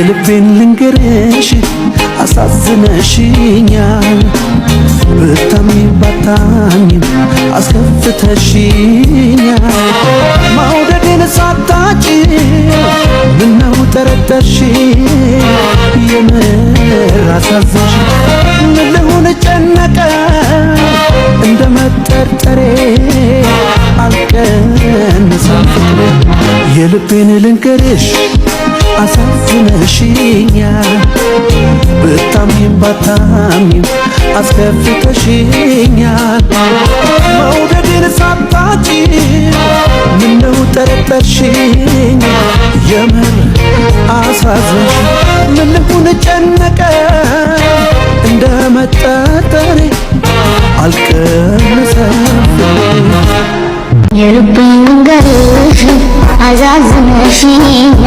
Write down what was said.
ልቤን ልንገርሽ አሳዝነሽኛል ብታምኚም ባታምኚም አስከፍተሽኛል መውደዴን ሳታጪ ምነው ጠረጠርሽ የምር አሳዘንሽ ምን ልሁን ጨነቀ እንደ መጠርጠሬ አልቀንሳም ፍቅሬ የልቤን ልንገርሽ አሳዝነሽኛል ብታምኚም ባታምኚም አስከፍተሽኛል መውደዴን ሳታጪ ምነው ጠረጠርሽኝ የምር አሳዘንሽ ምን ልሁን ጨነቀ እንደ መጠርጠሬ አልቀንሳም የልቤን ልንገርሽ አሳዝነሽኛል